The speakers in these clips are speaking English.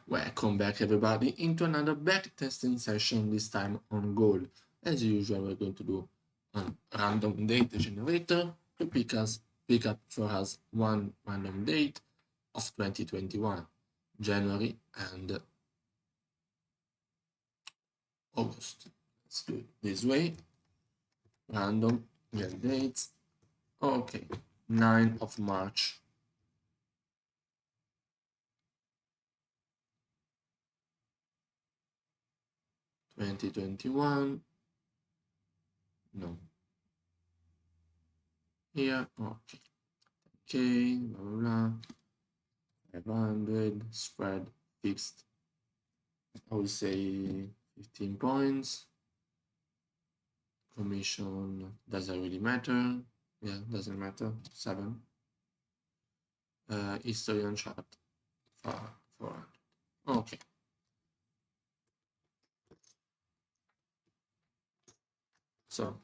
Welcome back everybody into another backtesting session, this time on gold. As usual, we're going to do a random date generator to pick up for us one random date of 2021, January and August. Let's do it this way. Random get dates. Okay, 9th of March. $2021. No. Here, okay. Okay, blah blah blah. 500 spread fixed. I would say 15 points. Commission doesn't really matter. Yeah, doesn't matter. 7. History on chart 400. Okay. So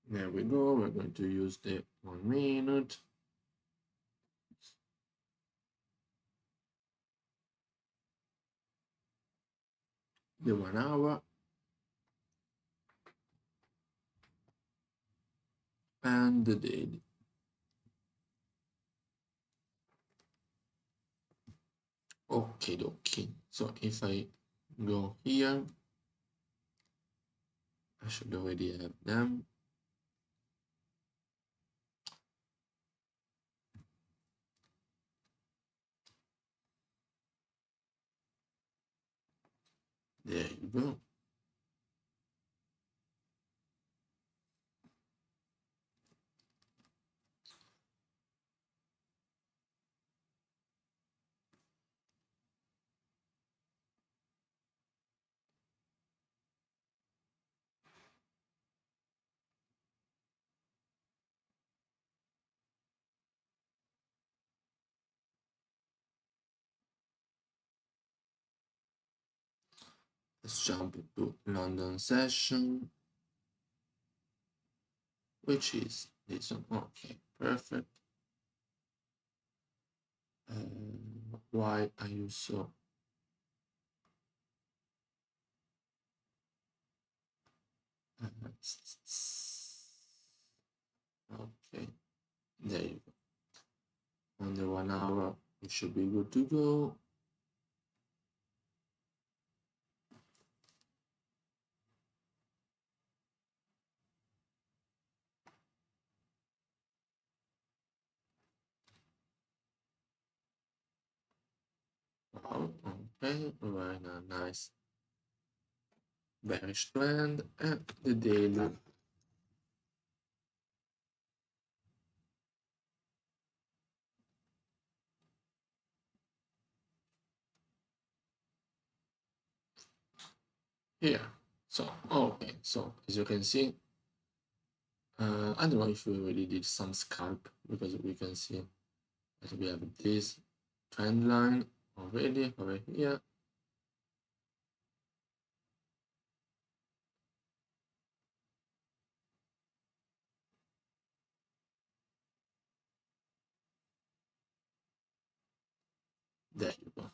there we go. We're going to use the 1 minute. The 1 hour. And the daily. Okay, okay. So if I go here, I should already have them. There you go. Let's jump into London session, which is this one. Okay, perfect. Why are you so okay, there you go. On the 1 hour, it should be good to go. Wow, okay, very nice bearish trend, and the daily. Here. So okay, so as you can see, I don't know if we already did some scalp, because we can see that we have this trend line already over here. There you go.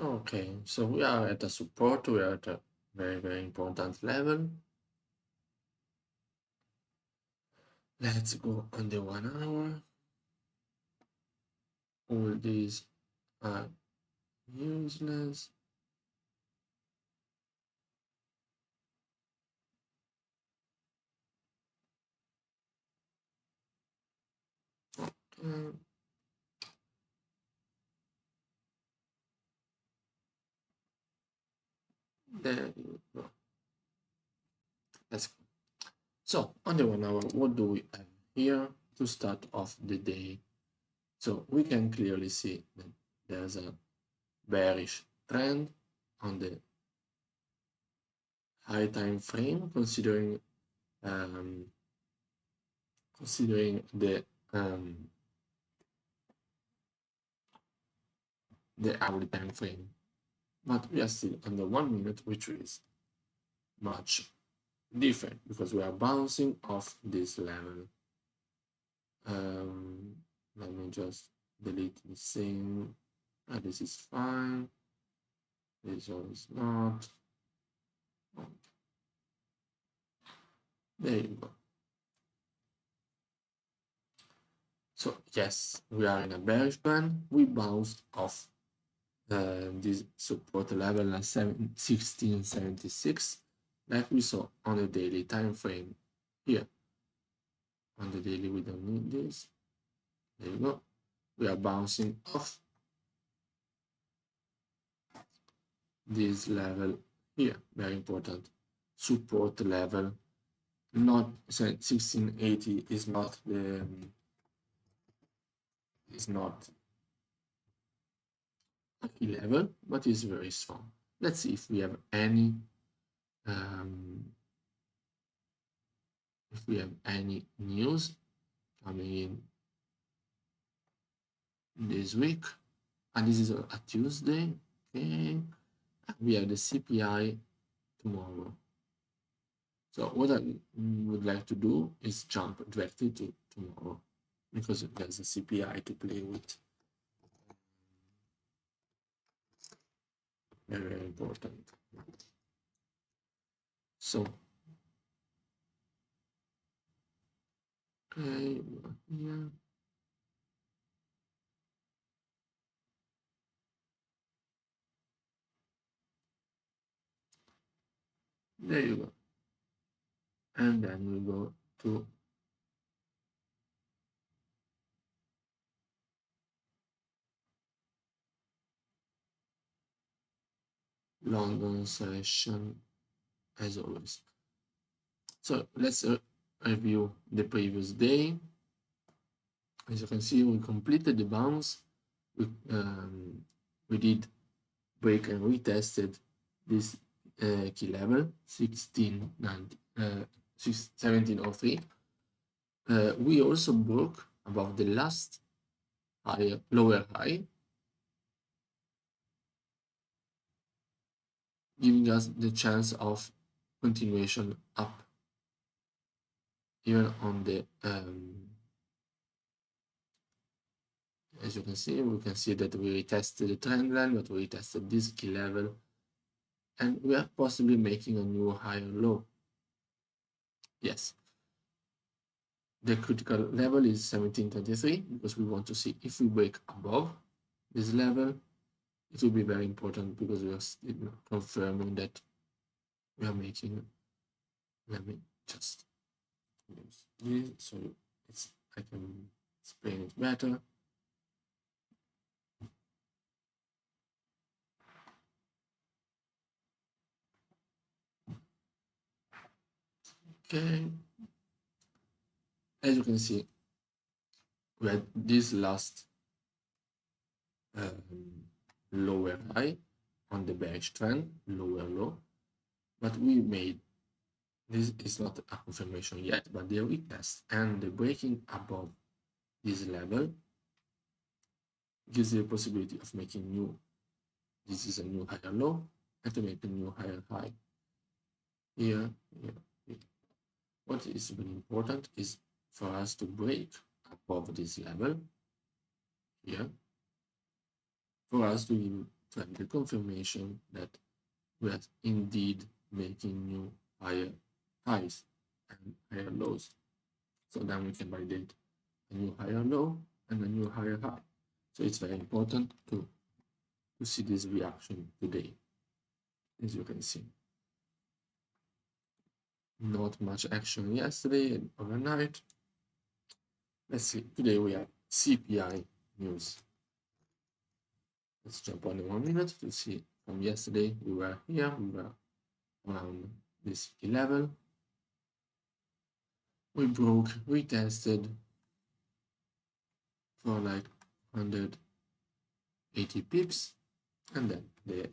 Okay, so we are at a support, we are at a very important level. Let's go on the 1 hour. All these are useless. Okay. There you go. Let's go. So on the 1 hour, what do we have here to start off the day? So we can clearly see that there's a bearish trend on the high time frame, considering the the hourly time frame, but we are still on the 1 minute, which is much different because we are bouncing off this level. Let me just delete the same. This is fine. This one is not. There you go. So yes, we are in a bearish band. We bounced off this support level at 1676, like we saw on the daily time frame here. On the daily, we don't need this. There you go. We are bouncing off this level here. Very important support level. Not 1680 is not the a key level, but is very strong. Let's see if we have any news coming in this week. And this is a Tuesday. Okay, we have the CPI tomorrow. So what I would like to do is jump directly to tomorrow because there's a CPI to play with. Very, very important. So, okay, here. There you go. And then we go to London session as always. So let's review the previous day. As you can see, we completed the bounce. We did break and retested this key level 1703. We also broke above the last lower high, giving us the chance of continuation up, even on the as you can see, we can see that we retested the trend line, but we retested this key level, and we are possibly making a new higher low. Yes, the critical level is 1723 because we want to see if we break above this level. It will be very important because we are still confirming that we are making. Let me just use this so I can explain it better. Okay, as you can see, we had this last lower high on the bearish trend, lower low, but we made this is not a confirmation yet, but the retest and the breaking above this level gives the possibility of making new. This is a new higher low, and to make a new higher high. Here. What is very important is for us to break above this level here, for us to have the confirmation that we are indeed making new higher highs and higher lows. So then we can validate a new higher low and a new higher high. So it's very important to see this reaction today, as you can see. Not much action yesterday and overnight. Let's see, today we have CPI news. Let's jump on in 1 minute to see. From yesterday, we were here, we were around this key level. We broke, retested for like 180 pips, and then the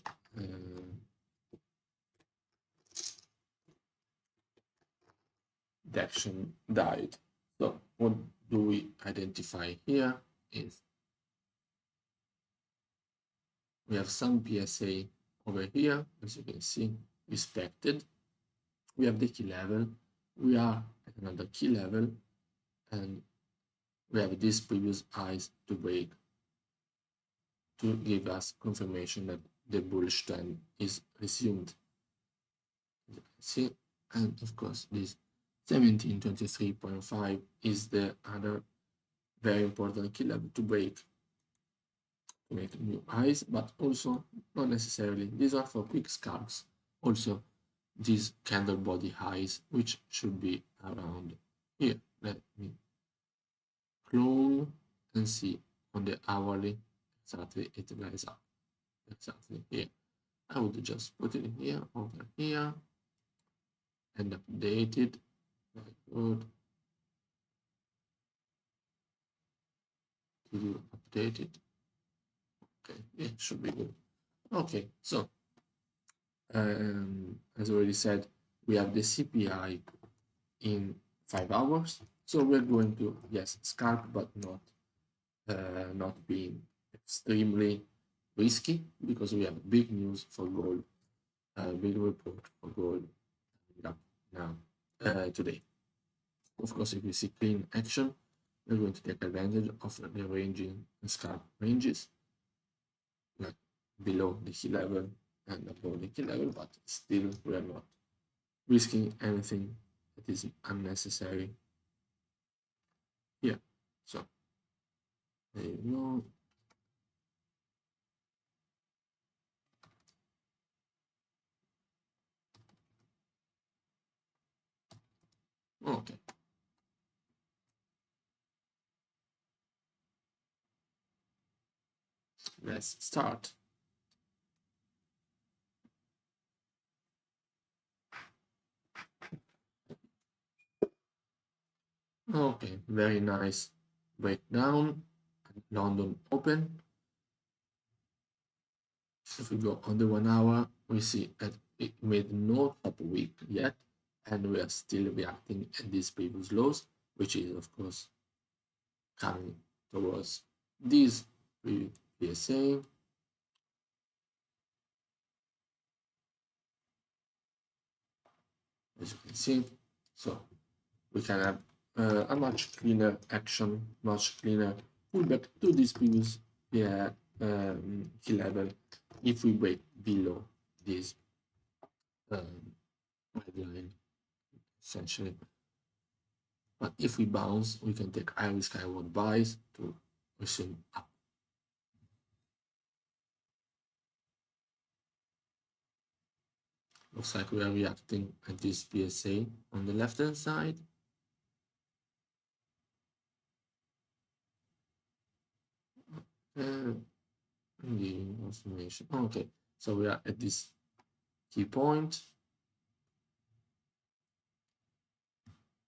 action died. So what do we identify here is We have some PSA over here, as you can see, respected. We have the key level. We are at another key level, and we have these previous highs to break to give us confirmation that the bullish trend is resumed. As you can see, and of course, this 1723.5 is the other very important key level to break to make new highs, but also not necessarily. These are for quick scalps. Also, these candle body highs, which should be around here. Let me clone and see on the hourly exactly it lies up exactly here. I would just put it in here, over here, and update it. Very good. Did you update it? Okay, yeah, should be good. Okay, so as already said, we have the CPI in 5 hours. So we're going to, yes, scalp, but not being extremely risky, because we have big news for gold, big report for gold now today. Of course, if we see clean action, we're going to take advantage of the ranging and scalp ranges, like below the key level and above the key level, but still we are not risking anything that is unnecessary here. So there you go. Okay. Let's start. Okay, very nice breakdown. London open. If we go on the 1 hour, we see that it made no top week yet, and we are still reacting at these previous lows, which is of course coming towards these PSA. As you can see, so we can have a much cleaner action, much cleaner pullback to this previous key level if we break below this red line, essentially. But if we bounce, we can take high risk, high reward buys to resume up. Looks like we are reacting at this PSA on the left hand side. Giving information. Okay, so we are at this key point.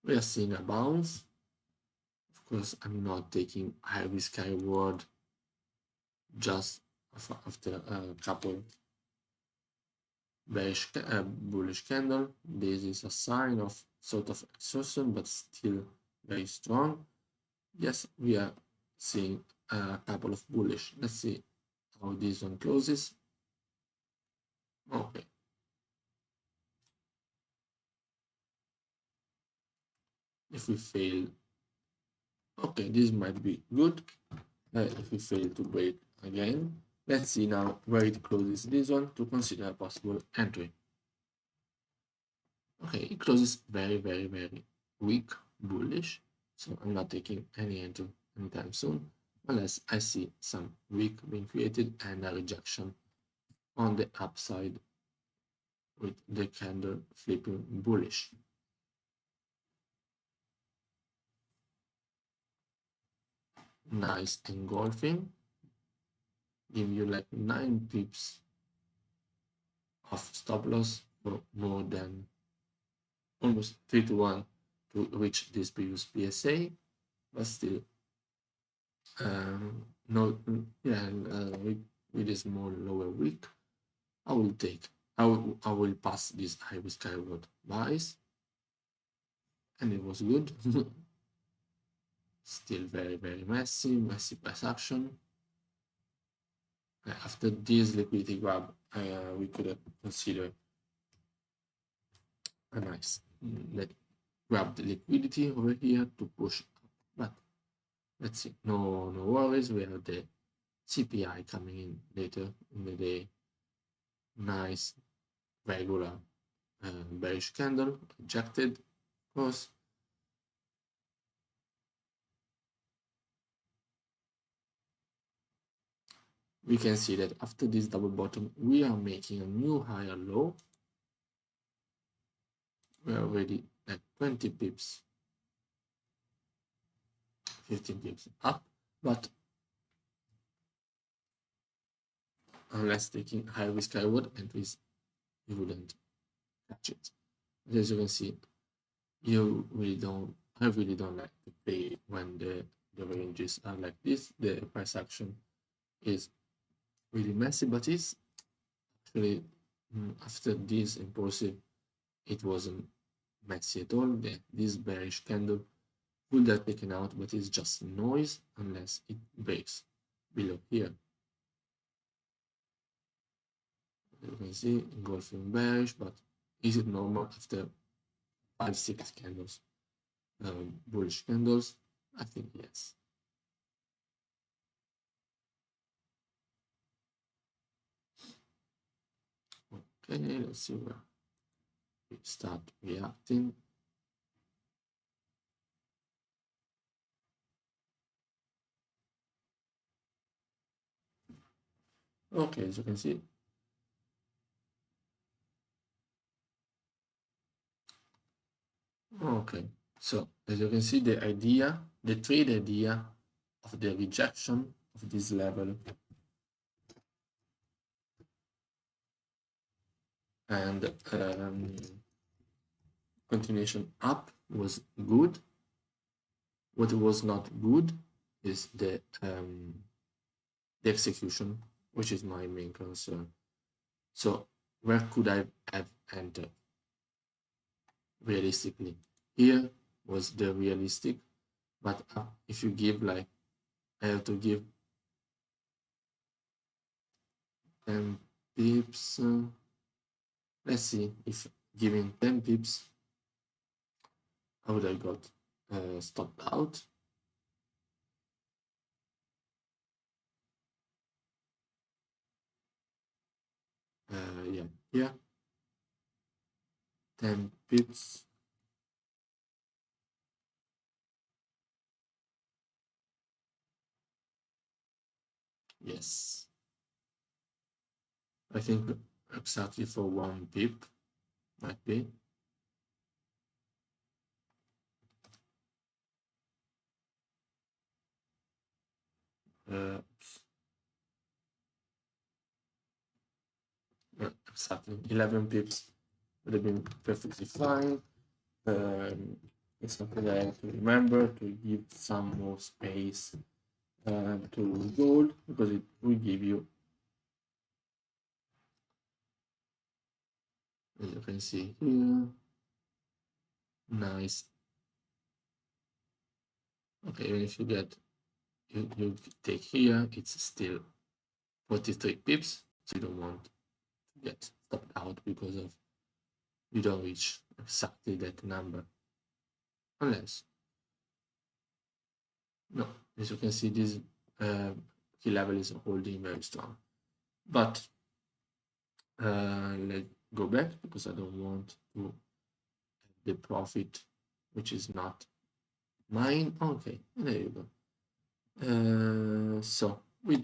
We are seeing a bounce. Of course, I'm not taking high risk, high reward just after a couple bearish, bullish candle. This is a sign of sort of exhaustion, but still very strong. Yes, we are seeing a couple of bullish. Let's see how this one closes. Okay. If we fail, okay, this might be good. If we fail to break again, let's see now where it closes this one to consider a possible entry. Okay, it closes very, very, very weak, bullish. So I'm not taking any entry anytime soon, unless I see some wick being created and a rejection on the upside with the candle flipping bullish. Nice engulfing. Give you like 9 pips of stop loss for more than almost 3 to 1 to reach this previous PSA, but still no, yeah, with this more lower wick, I will pass this high risk high reward buys, and it was good. Still very, very messy price action. after this liquidity grab, we could consider a nice grab the liquidity over here to push up. But let's see, no worries. We have the CPI coming in later in the day. Nice regular bearish candle, rejected, of course. We can see that after this double bottom, we are making a new higher low. We're already at 20 pips, 15 pips up, but unless taking high risk reward entries, you wouldn't catch it. As you can see, I really don't like to play when the ranges are like this. The price action is really messy, but it's actually after this impulsive, it wasn't messy at all. This bearish candle would have taken out, but it's just noise unless it breaks below here. You can see engulfing bearish, but is it normal after 5-6 candles, bullish candles? I think yes. Okay, let's see where we start reacting. Okay, as you can see, okay, so as you can see, the trade idea of the rejection of this level and continuation up was good. What was not good is the execution, which is my main concern. So where could I have entered? Realistically, here was the realistic, but if you give like, I have to give 10 pips. Let's see if giving 10 pips, how would I got stopped out? Yeah, here 10 pips. Yes, I think exactly for 1 pip might be. Exactly 11 pips would have been perfectly fine. It's something that I have to remember to give some more space to gold, because it will give you, as you can see here, nice. Okay, even if you get, you take here, it's still 43 pips, so you don't want to get stopped out because of you don't reach exactly that number, unless, no, as you can see, this key level is holding very strong. But let's go back, because I don't want to have the profit which is not mine. Okay, there you go. So we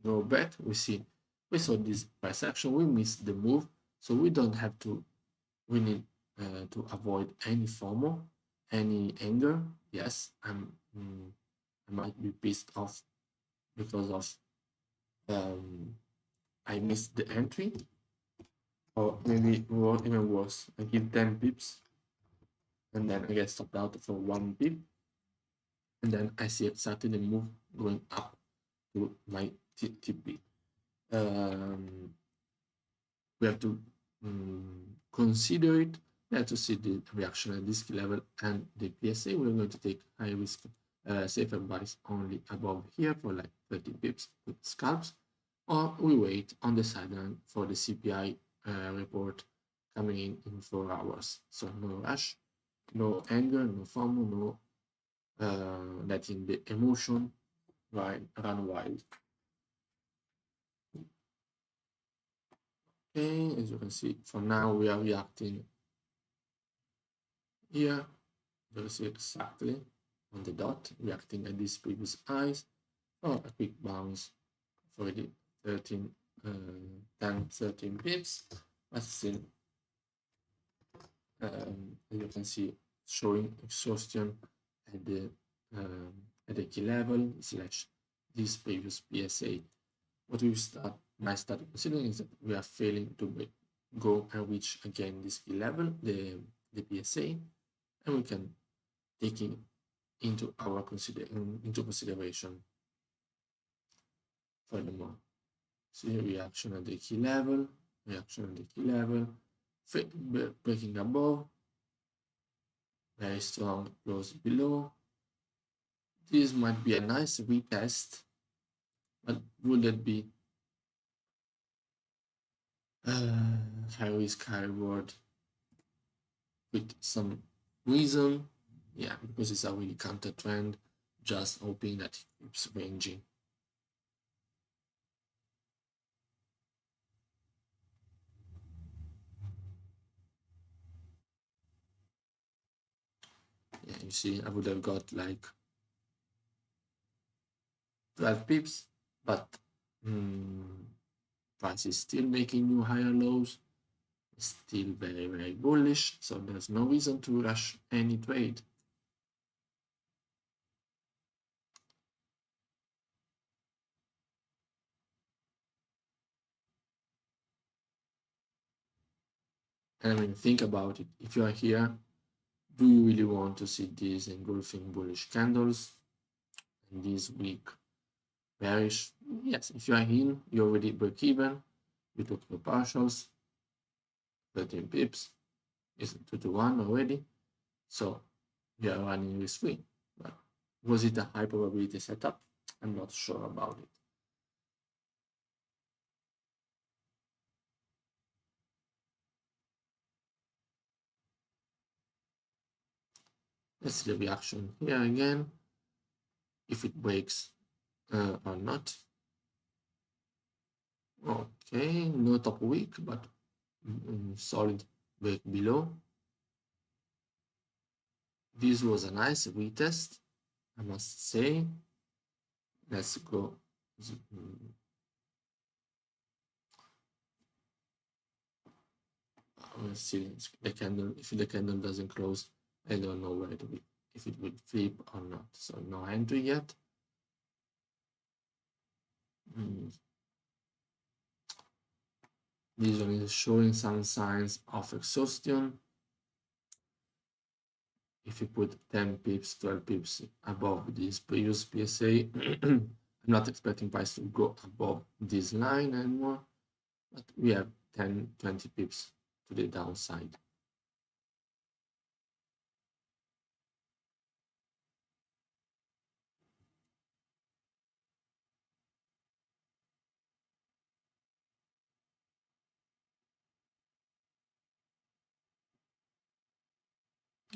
go back, we saw this price action, we missed the move, so we don't have to, we need to avoid any FOMO, any anger. Yes, I might be pissed off because of I missed the entry, or maybe even worse, I give 10 pips and then I get stopped out for 1 pip, and then I see exactly the move going up to my TP. We have to consider it. We have to see the reaction at this level and the PSA. We're going to take high risk, safer buys only above here for like 30 pips with scalps. or we wait on the sideline for the CPI report coming in 4 hours. So no rush, no anger, no FOMO, no letting the emotion run wild. Okay, as you can see, for now we are reacting here. You can see exactly on the dot, reacting at these previous highs, or a quick bounce for the 13, 10, 13 pips, but still, as you can see, showing exhaustion at the key level slash this previous PSA. What we might start considering is that we are failing to go and reach again this key level, the PSA, and we can take it into consideration furthermore. See reaction at the key level, breaking above, very strong close below. This might be a nice retest, but would it be high risk, high reward with some reason? Yeah, because it's a really counter trend, just hoping that it keeps ranging. Yeah, you see, I would have got like 12 pips, but price is still making new higher lows, still very, very bullish, so there's no reason to rush any trade. And I mean, think about it. If you are here, do you really want to see these engulfing bullish candles and this weak bearish? Yes, if you are in, you already break even, you took your partials, 13 pips, is 2 to 1 already, so you are running risk free. But was it a high probability setup? I'm not sure about it. Let's see the reaction here again, if it breaks or not. Okay, no top weak, but solid break below. This was a nice retest, I must say. Let's go. We'll see the candle. If the candle doesn't close, I don't know where to be, if it will flip or not. So no entry yet. This one is showing some signs of exhaustion. If you put 10 pips, 12 pips above this previous PSA, I'm not expecting price to go above this line anymore, but we have 10, 20 pips to the downside.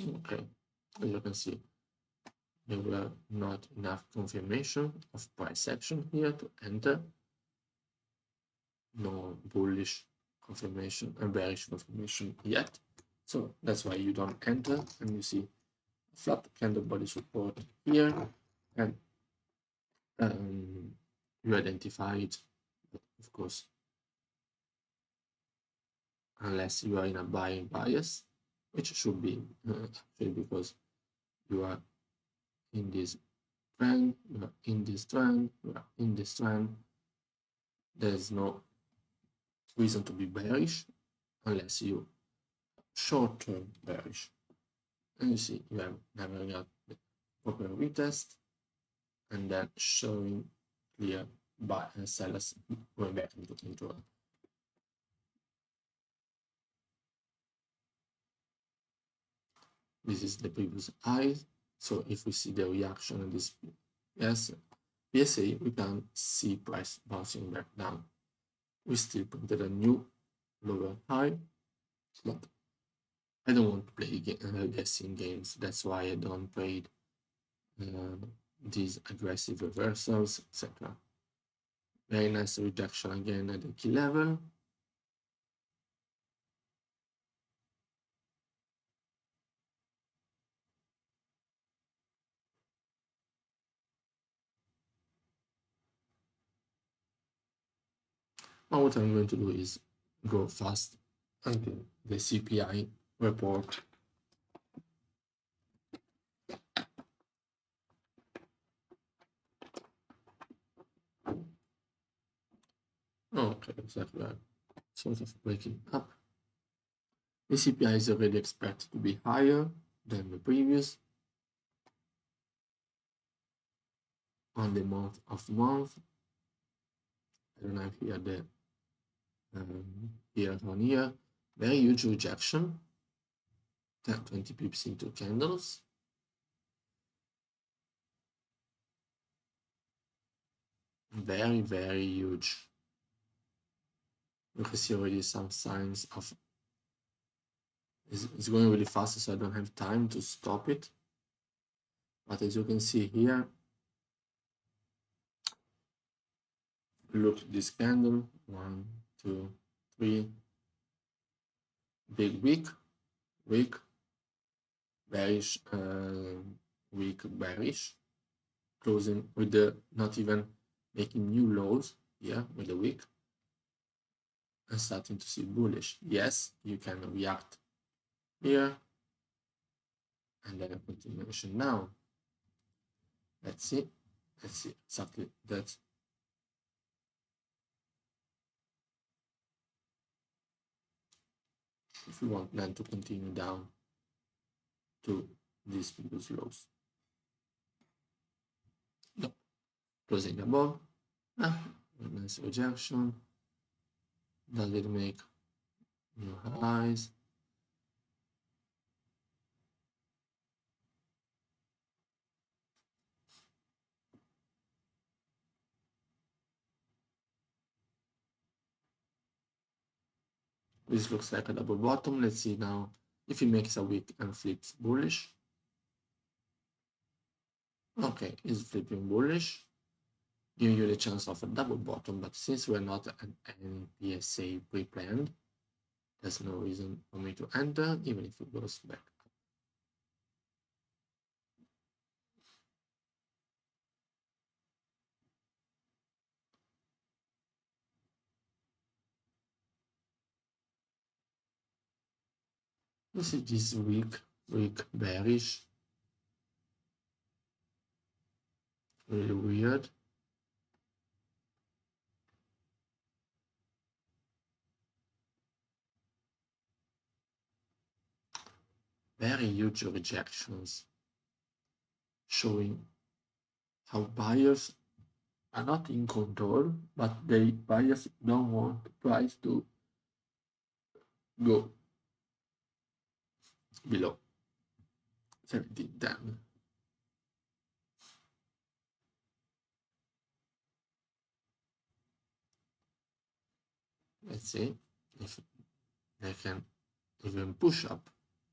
Okay, as you can see, there were not enough confirmation of price action here to enter. No bullish confirmation and bearish confirmation yet. So that's why you don't enter, and you see flat candle body support here, and you identify it, but of course, unless you are in a buying bias, which should be actually, because you are in this trend, you are in this trend, you are in this trend, there's no reason to be bearish unless you short-term bearish. And you see you have never got the proper retest, and then showing clear buy and sellers going back into a this is the previous high. So if we see the reaction of this, yes, PSA, we can see price bouncing back down. We still printed a new lower high, but I don't want to play guessing games. That's why I don't trade these aggressive reversals, etc. Very nice rejection again at the key level. Now what I'm going to do is go fast until the CPI report. Okay, exactly. Sort of breaking up. The CPI is already expected to be higher than the previous on the month of month. I don't have here the year on year. Very huge rejection. 20 pips into candles. Very, very huge. You can see already some signs of it's going really fast, so I don't have time to stop it. But as you can see here, look at this candle. 1, 2, 3. Big weak, bearish, weak, bearish. Closing with the not even making new lows here with the wick and starting to see bullish. Yes, you can react here and then a continuation now. Let's see exactly that. If we want then to continue down to these previous lows. No, closing above. Nice rejection. Does it make new highs? This looks like a double bottom. Let's see now if it makes a wick and flips bullish. Okay, it's flipping bullish, giving you the chance of a double bottom, but since we're not at any PSA pre-planned, there's no reason for me to enter, even if it goes back. This is this weak bearish, really weird. Very huge rejections, showing how buyers are not in control, but buyers don't want the price to go below 1710. Let's see if they can even push up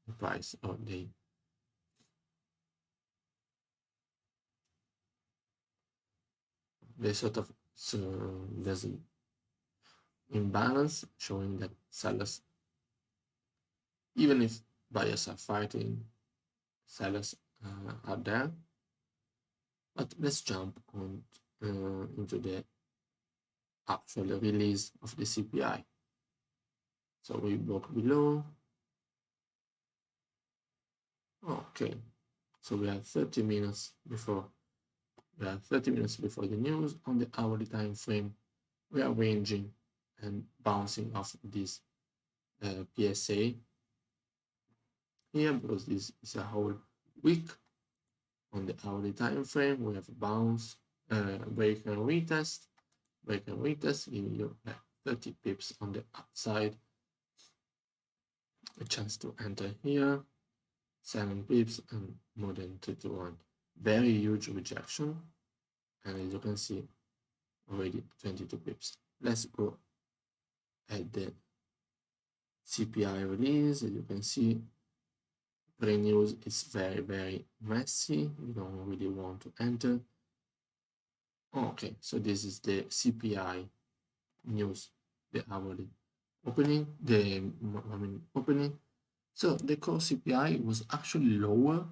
the price, or they sort of, so there's an imbalance showing that sellers, even if buyers are fighting, sellers are there. But let's jump on into the actual release of the CPI. So we broke below. Okay, so we are 30 minutes before. We are 30 minutes before the news. On the hourly time frame, we are ranging and bouncing off this PSA here, because this is a whole week. On the hourly time frame, we have a bounce, break and retest, giving you 30 pips on the upside, a chance to enter here, 7 pips and more than 2 to 1. Very huge rejection, and as you can see, already 22 pips. Let's go at the CPI release. As you can see, pre-news is very messy. You don't really want to enter. Okay, so this is the CPI news, the hourly opening, opening. So the core CPI was actually lower,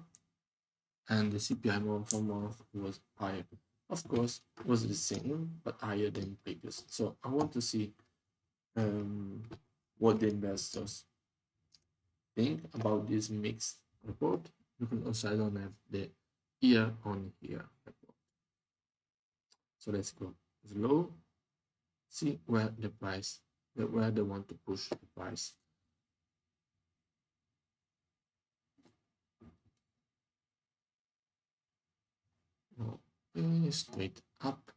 and the CPI month for month was higher. Of course, it was the same, but higher than previous. So I want to see what the investors think about this mixed report. Because also I don't have the year on year report. So let's go slow, see where the price, where they want to push the price. Okay, straight up.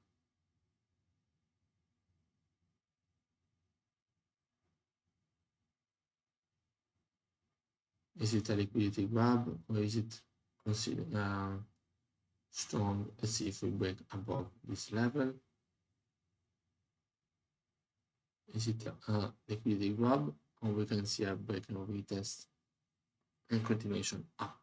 Is it a liquidity grab or is it considered strong? Let's see if we break above this level. Is it a liquidity grab, or we can see a break and retest and continuation up?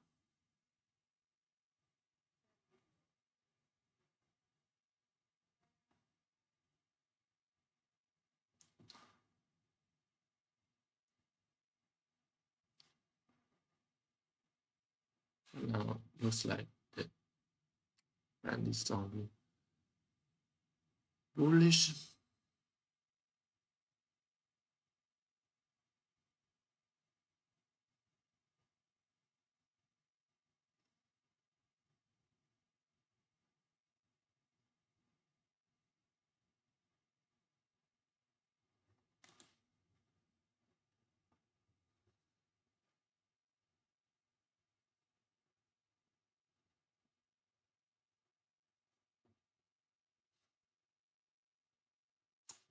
Now looks like the trend is strongly bullish.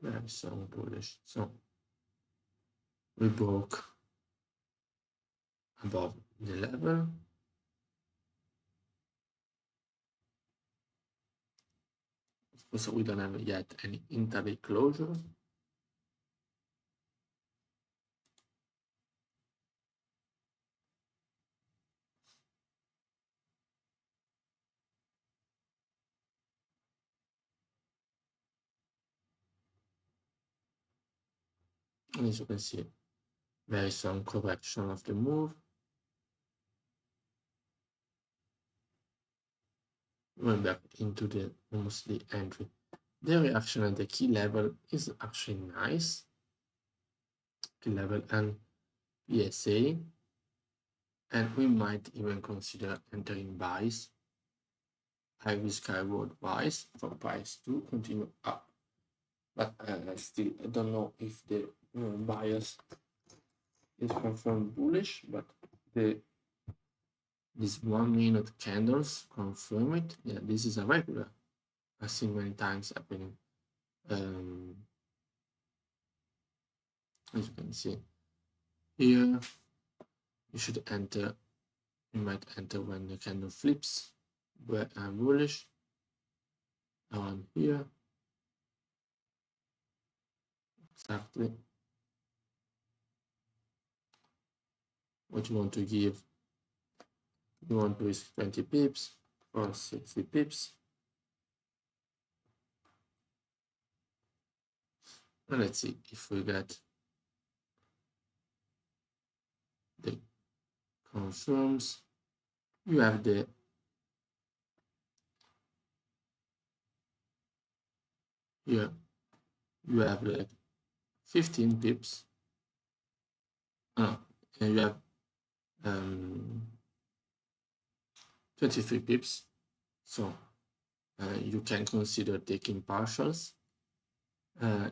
Very strong bullish. So we broke above the level. Of course, we don't have yet any intraday closure. And as you can see, very strong correction of the move. Going back into the mostly entry. The reaction at the key level is actually nice. Key level and PSA. And we might even consider entering buys, high risk reward buys for price to continue up. But still, I don't know if the bias is confirmed bullish, but these 1 minute candles confirm it. Yeah, this is a regular. I've seen many times happening. As you can see here, you should enter. You might enter when the candle flips, but I'm bullish. Around here, exactly what you want to give. You want to risk 20 pips or 60 pips. And let's see if we get the confirms. You have the here you have like 15 pips. And you have 23 pips. So you can consider taking partials.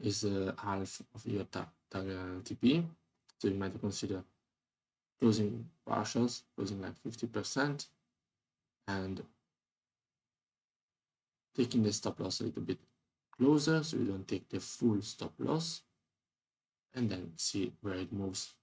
Is half of your TP. So you might consider closing partials, closing like 50%, and taking the stop loss a little bit closer so you don't take the full stop loss, and then see where it moves.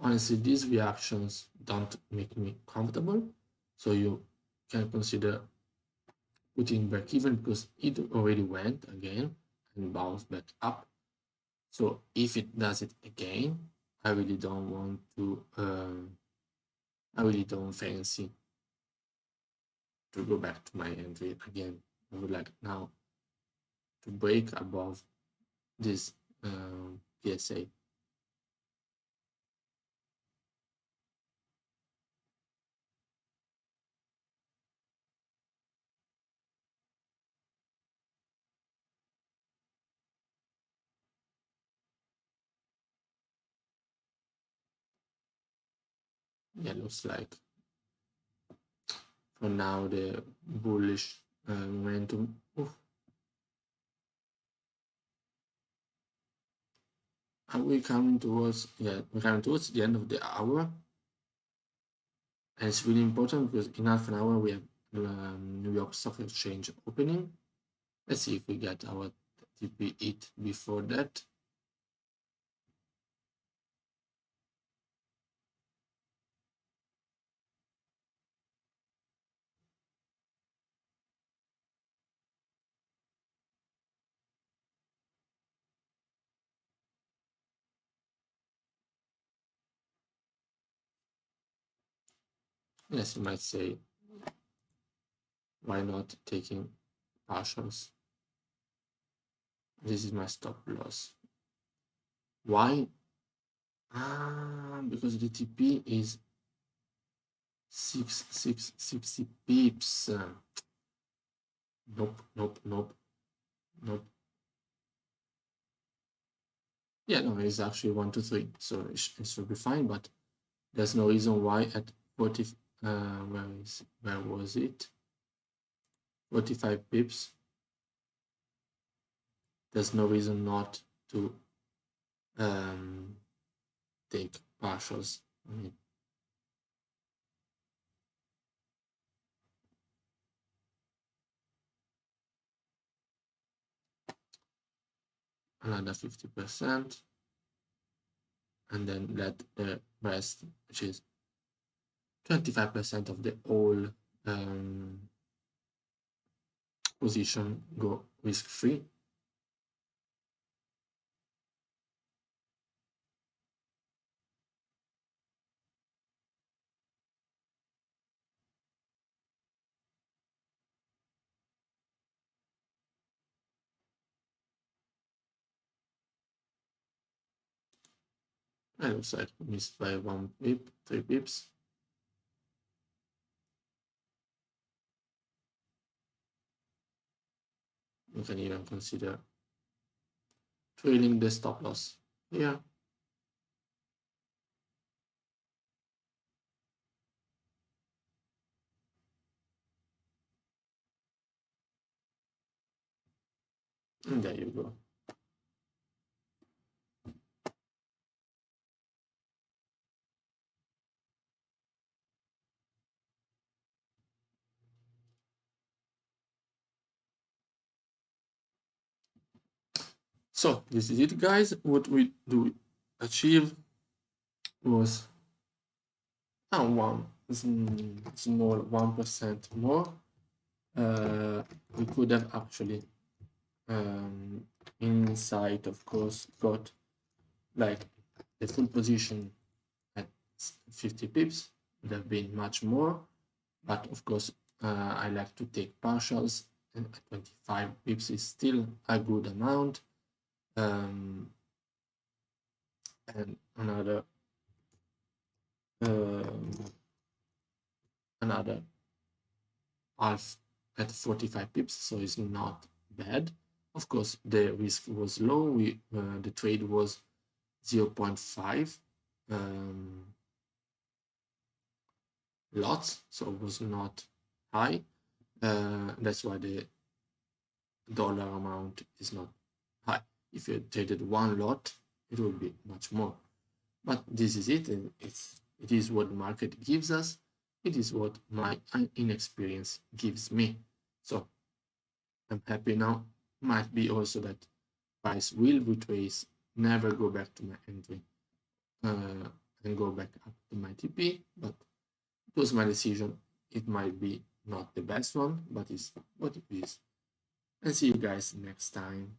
Honestly, these reactions don't make me comfortable, so you can consider putting back even because it already went again and bounced back up. So if it does it again, I really don't want to, I really don't fancy to go back to my entry again. I would like now to break above this PSA. Yeah, looks like for now the bullish momentum. Oof. Are we coming towards? Yeah, we're coming towards the end of the hour, and it's really important because in half an hour we have New York Stock Exchange opening. Let's see if we get our TP hit before that. Yes, you might say, why not taking partials? This is my stop loss. Why? Because the TP is 60 pips. Nope, nope, nope, nope. Yeah, no, it's actually 1 to 3, so it should be fine. But there's no reason why at 40. Where was it? 45 pips. There's no reason not to take partials. I mean, another 50%, and then let the rest, which is 25% of the whole position, go risk free. And looks like missed by 1 pip, 3 pips. You can even consider trailing the stop loss here. And there you go. So this is it, guys. What we do achieve was one small 1% more. We could have actually inside, of course, got like the full position at 50 pips. Would have been much more, but of course I like to take partials, and 25 pips is still a good amount. And another another half at 45 pips, so it's not bad. Of course, the risk was low. The trade was 0.5 lots, so it was not high. That's why the dollar amount is not high. If you traded one lot, it would be much more. But this is it, and it is what the market gives us. It is what my inexperience gives me. So I'm happy now. Might be also that price will retrace, never go back to my entry. and go back up to my TP, but it was my decision. It might be not the best one, but it's what it is. And see you guys next time.